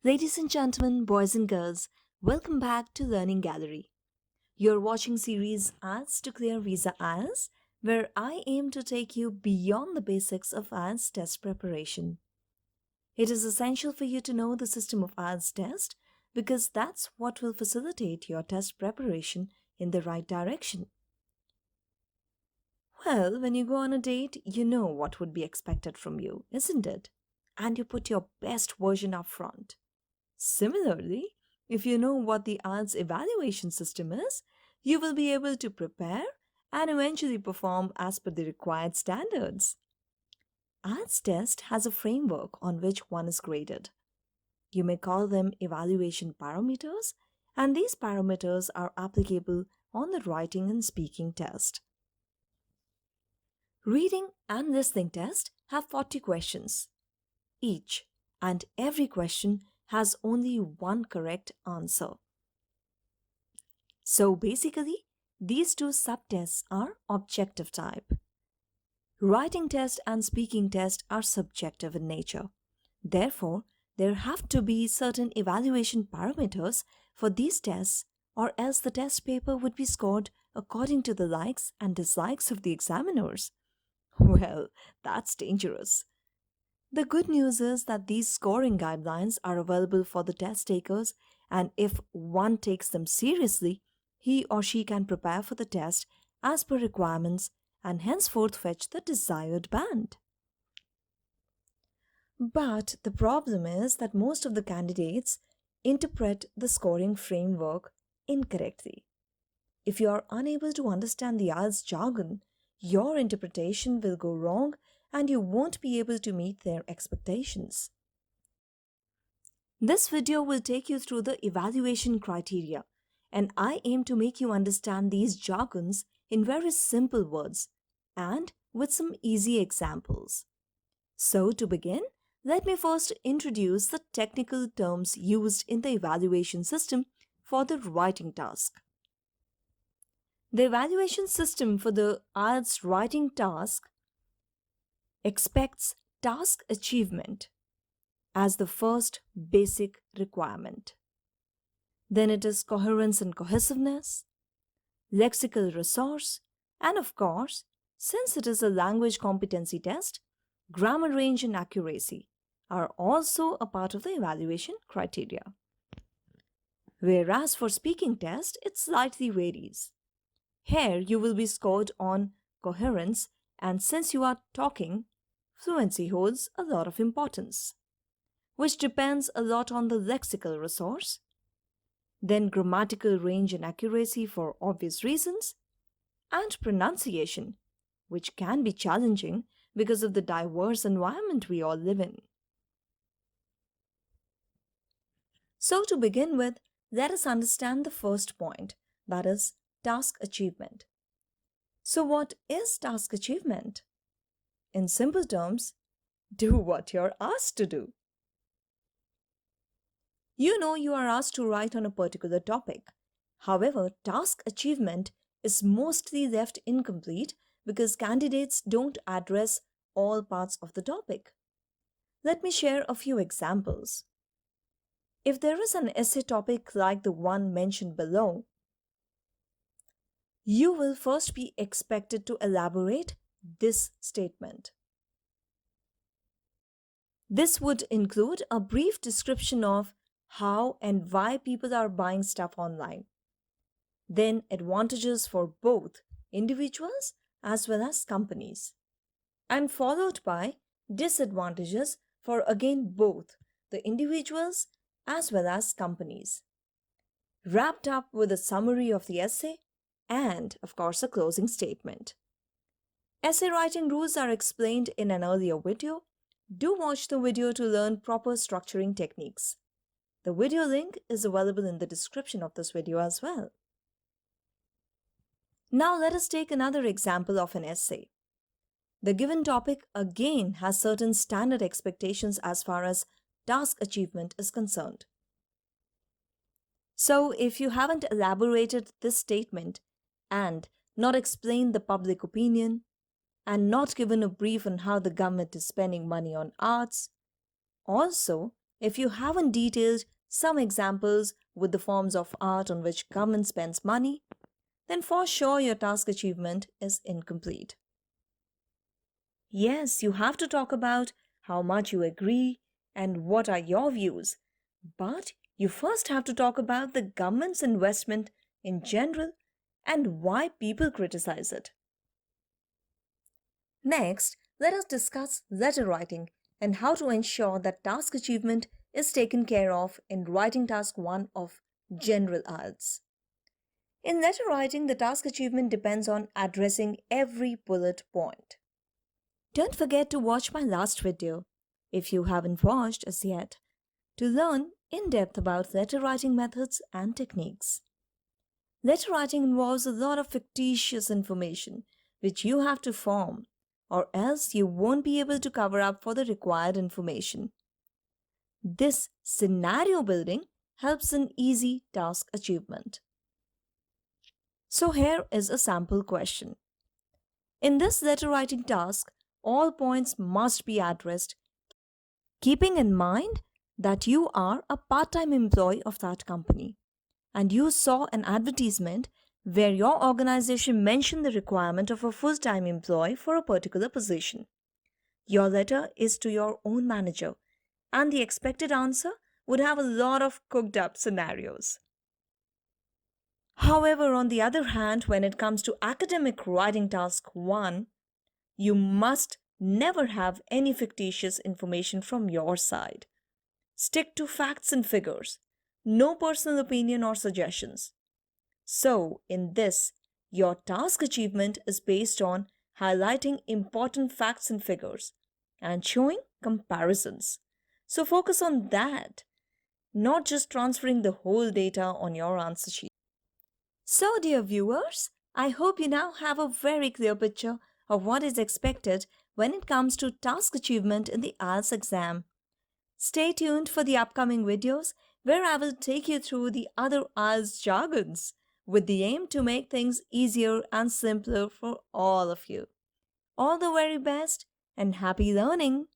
Ladies and gentlemen, boys and girls, welcome back to Learning Gallery. You're watching series IELTS to Clear Visa IELTS, where I aim to take you beyond the basics of IELTS test preparation. It is essential for you to know the system of IELTS test because that's what will facilitate your test preparation in the right direction. Well, when you go on a date, you know what would be expected from you, isn't it? And you put your best version up front. Similarly, if you know what the IELTS evaluation system is, you will be able to prepare and eventually perform as per the required standards. IELTS test has a framework on which one is graded. You may call them evaluation parameters, and these parameters are applicable on the writing and speaking test. Reading and listening test have 40 questions each, and every question has only one correct answer. So basically, these two subtests are objective type. Writing test and speaking test are subjective in nature. Therefore, there have to be certain evaluation parameters for these tests, or else the test paper would be scored according to the likes and dislikes of the examiners. Well, that's dangerous. The good news is that these scoring guidelines are available for the test takers, and if one takes them seriously, he or she can prepare for the test as per requirements and henceforth fetch the desired band. But the problem is that most of the candidates interpret the scoring framework incorrectly. If you are unable to understand the IELTS jargon, your interpretation will go wrong and you won't be able to meet their expectations. This video will take you through the evaluation criteria, and I aim to make you understand these jargons in very simple words and with some easy examples. So to begin, let me first introduce the technical terms used in the evaluation system for the writing task. The evaluation system for the IELTS writing task expects task achievement as the first basic requirement. Then it is coherence and cohesiveness, lexical resource, and of course, since it is a language competency test, grammar range and accuracy are also a part of the evaluation criteria. Whereas for speaking test, it slightly varies. Here you will be scored on coherence, and since you are talking, fluency holds a lot of importance, which depends a lot on the lexical resource, then grammatical range and accuracy for obvious reasons, and pronunciation, which can be challenging because of the diverse environment we all live in. So to begin with, let us understand the first point, that is task achievement. So what is task achievement? In simple terms, do what you're asked to do. You know you are asked to write on a particular topic. However, task achievement is mostly left incomplete because candidates don't address all parts of the topic. Let me share a few examples. If there is an essay topic like the one mentioned below, you will first be expected to elaborate this statement. This would include a brief description of how and why people are buying stuff online. Then advantages for both individuals as well as companies. And followed by disadvantages for again both the individuals as well as companies. Wrapped up with a summary of the essay and, of course, a closing statement. Essay writing rules are explained in an earlier video. Do watch the video to learn proper structuring techniques. The video link is available in the description of this video as well. Now let us take another example of an essay. The given topic again has certain standard expectations as far as task achievement is concerned. So if you haven't elaborated this statement and not explained the public opinion, and not given a brief on how the government is spending money on arts, also If you haven't detailed some examples with the forms of art on which government spends money, then for sure your task achievement is incomplete. Yes, you have to talk about how much you agree and what are your views, but you first have to talk about the government's investment in general and why people criticize it. Next, let us discuss letter writing and how to ensure that task achievement is taken care of in writing task 1 of general IELTS. In letter writing, the task achievement depends on addressing every bullet point. Don't forget to watch my last video, if you haven't watched as yet, to learn in depth about letter writing methods and techniques. Letter writing involves a lot of fictitious information which you have to form, or else you won't be able to cover up for the required information. This scenario building helps in easy task achievement. So here is a sample question. In this letter writing task, all points must be addressed, keeping in mind that you are a part-time employee of that company and you saw an advertisement where your organization mentioned the requirement of a full-time employee for a particular position. Your letter is to your own manager, and the expected answer would have a lot of cooked up scenarios. However, on the other hand, when it comes to academic writing task 1, you must never have any fictitious information from your side. Stick to facts and figures, no personal opinion or suggestions. So, in this, your task achievement is based on highlighting important facts and figures and showing comparisons. So, focus on that, not just transferring the whole data on your answer sheet. So, dear viewers, I hope you now have a very clear picture of what is expected when it comes to task achievement in the IELTS exam. Stay tuned for the upcoming videos where I will take you through the other IELTS jargons with the aim to make things easier and simpler for all of you. All the very best and happy learning!